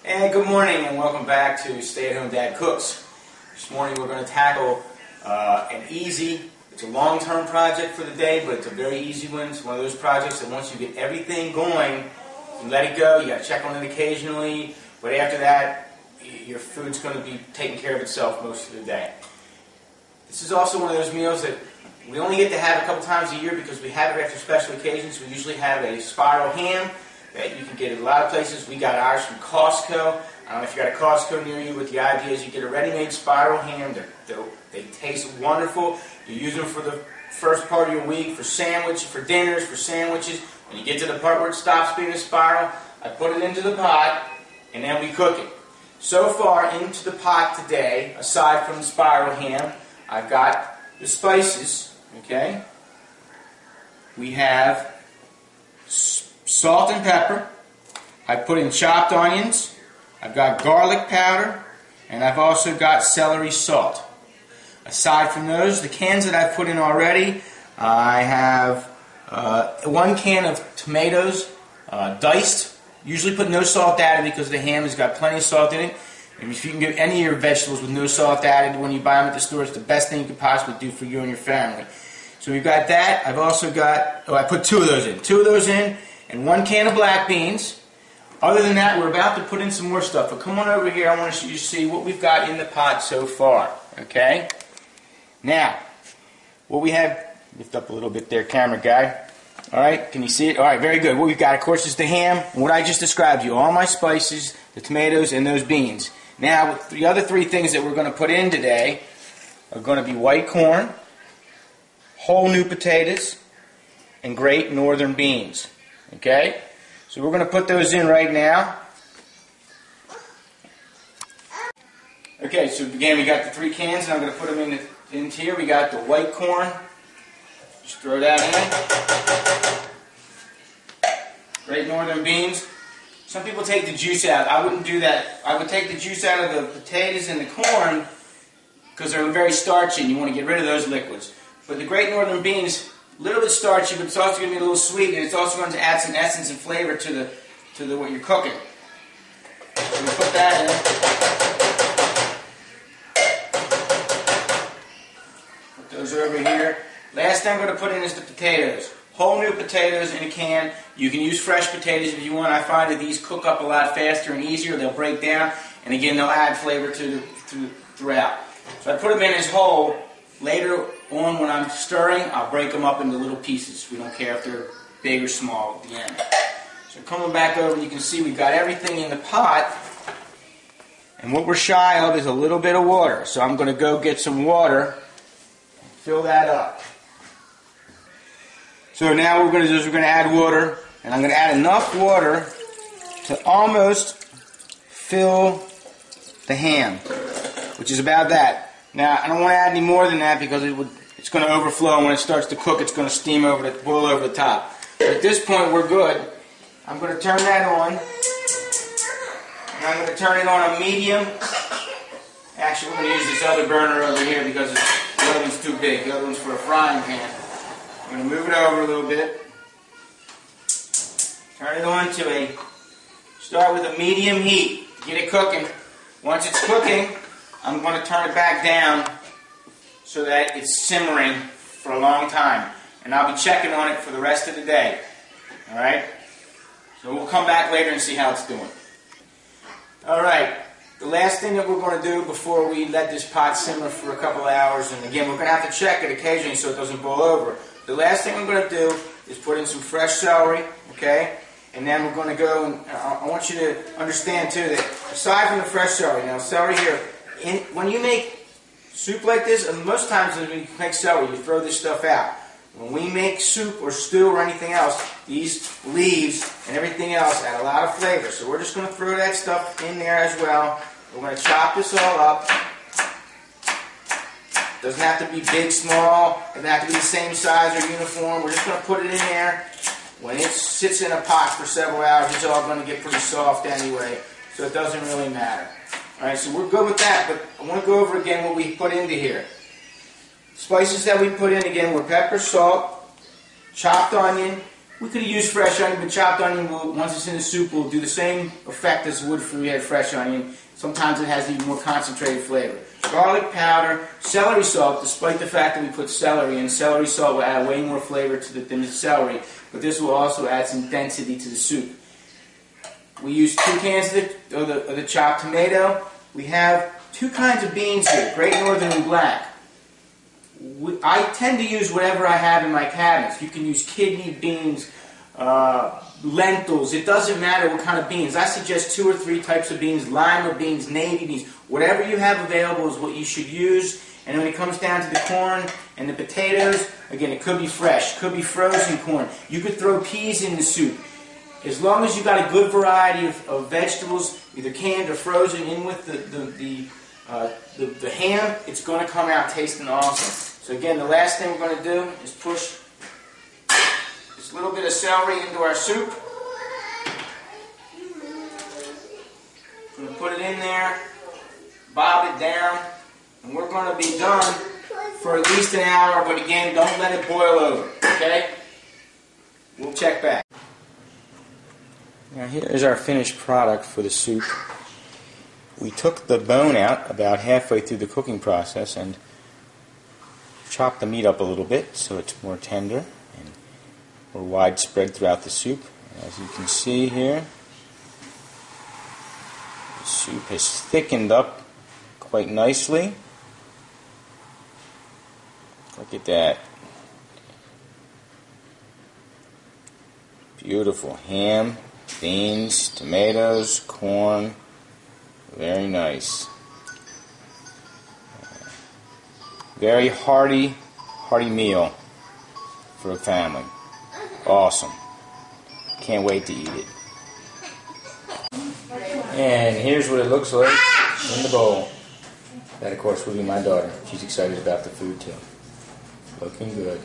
And good morning and welcome back to Stay at Home Dad Cooks. This morning we're going to tackle it's a long-term project for the day, but it's a very easy one. It's one of those projects that once you get everything going, you let it go, you got to check on it occasionally, but after that, your food's going to be taking care of itself most of the day. This is also one of those meals that we only get to have a couple times a year because we have it after special occasions. We usually have a spiral ham that you can get at a lot of places. We got ours from Costco. I don't know if you got a Costco near you, but the idea is you get a ready-made spiral ham. They taste wonderful. You use them for the first part of your week, for dinners, for sandwiches. When you get to the part where it stops being a spiral, I put it into the pot, and then we cook it. So far into the pot today, aside from the spiral ham, I've got the spices, okay? We have salt and pepper. I put in chopped onions. I've got garlic powder, and I've also got celery salt. Aside from those, the cans that I've put in already, I have 1 can of tomatoes diced. Usually put no salt added because the ham has got plenty of salt in it. And if you can get any of your vegetables with no salt added when you buy them at the store, it's the best thing you could possibly do for you and your family. So we've got that. I've also got, I put 2 of those in. 2 of those in, and 1 can of black beans. Other than that, we're about to put in some more stuff. But come on over here. I want you to see what we've got in the pot so far. Okay? Now, what we have, lift up a little bit there, camera guy. All right, can you see it? All right, very good. What we've got, of course, is the ham, and what I just described to you, all my spices, the tomatoes, and those beans. Now, the other 3 things that we're going to put in today are going to be white corn, whole new potatoes, and great northern beans. Okay? So we're going to put those in right now. Okay, so again, we got the 3 cans, and I'm going to put them into here. We got the white corn. Just throw that in. Great northern beans. Some people take the juice out. I wouldn't do that. I would take the juice out of the potatoes and the corn because they're very starchy and you want to get rid of those liquids. But the great northern beans, a little bit starchy, but it's also going to be a little sweet, and it's also going to add some essence and flavor to what you're cooking. So we put that in. Put those over here. Last thing I'm going to put in is the potatoes. Whole new potatoes in a can. You can use fresh potatoes if you want. I find that these cook up a lot faster and easier. They'll break down, and again, they'll add flavor throughout. So I put them in as whole. Later on, when I'm stirring, I'll break them up into little pieces. We don't care if they're big or small at the end. So coming back over, you can see we've got everything in the pot, and what we're shy of is a little bit of water. So I'm going to go get some water and fill that up. So now what we're going to do is we're going to add water, and I'm going to add enough water to almost fill the ham, which is about that. Now, I don't want to add any more than that because it's going to overflow, and when it starts to cook, it's going to boil over the top. But at this point, we're good. I'm going to turn that on, and I'm going to turn it on a medium. Actually, we're going to use this other burner over here because the other one's too big. The other one's for a frying pan. I'm going to move it over a little bit. Turn it on to start with a medium heat. Get it cooking. Once it's cooking, I'm going to turn it back down so that it's simmering for a long time. And I'll be checking on it for the rest of the day. Alright? So we'll come back later and see how it's doing. Alright. The last thing that we're going to do before we let this pot simmer for a couple of hours, and again, we're going to have to check it occasionally so it doesn't boil over. The last thing I'm going to do is put in some fresh celery, okay? And then we're going to go, and I want you to understand too that aside from the fresh celery, now celery here, when you make soup like this, and most times when you make celery, you throw this stuff out. When we make soup or stew or anything else, these leaves and everything else add a lot of flavor. So we're just going to throw that stuff in there as well. We're going to chop this all up. Doesn't have to be big, small. Doesn't have to be the same size or uniform. We're just going to put it in there. When it sits in a pot for several hours, it's all going to get pretty soft anyway. So it doesn't really matter. Alright, so we're good with that. But I want to go over again what we put into here. Spices that we put in again were pepper, salt, chopped onion, We could have used fresh onion, but chopped onion, once it's in the soup, will do the same effect as it would if we had fresh onion. Sometimes it has even more concentrated flavor. Garlic powder, celery salt, despite the fact that we put celery in. Celery salt will add way more flavor to than the celery, but this will also add some density to the soup. We use 2 cans of the chopped tomato. We have 2 kinds of beans here, Great Northern and Black. I tend to use whatever I have in my cabinets. You can use kidney beans, lentils. It doesn't matter what kind of beans. I suggest 2 or 3 types of beans, lima beans, navy beans. Whatever you have available is what you should use. And when it comes down to the corn and the potatoes, again, it could be fresh, could be frozen corn. You could throw peas in the soup. As long as you got a good variety of vegetables, either canned or frozen, in with the ham, it's going to come out tasting awesome. So again, the last thing we're going to do is push this little bit of celery into our soup. I'm going to put it in there, bob it down, and we're going to be done for at least an hour, but again, don't let it boil over, okay? We'll check back. Now here is our finished product for the soup. We took the bone out about halfway through the cooking process and chopped the meat up a little bit so it's more tender and more widespread throughout the soup. As you can see here, the soup has thickened up quite nicely. Look at that. Beautiful ham, beans, tomatoes, corn. Very nice. Very hearty meal for a family. Awesome. Can't wait to eat it. And here's what it looks like in the bowl. That, of course, will be my daughter. She's excited about the food, too. Looking good.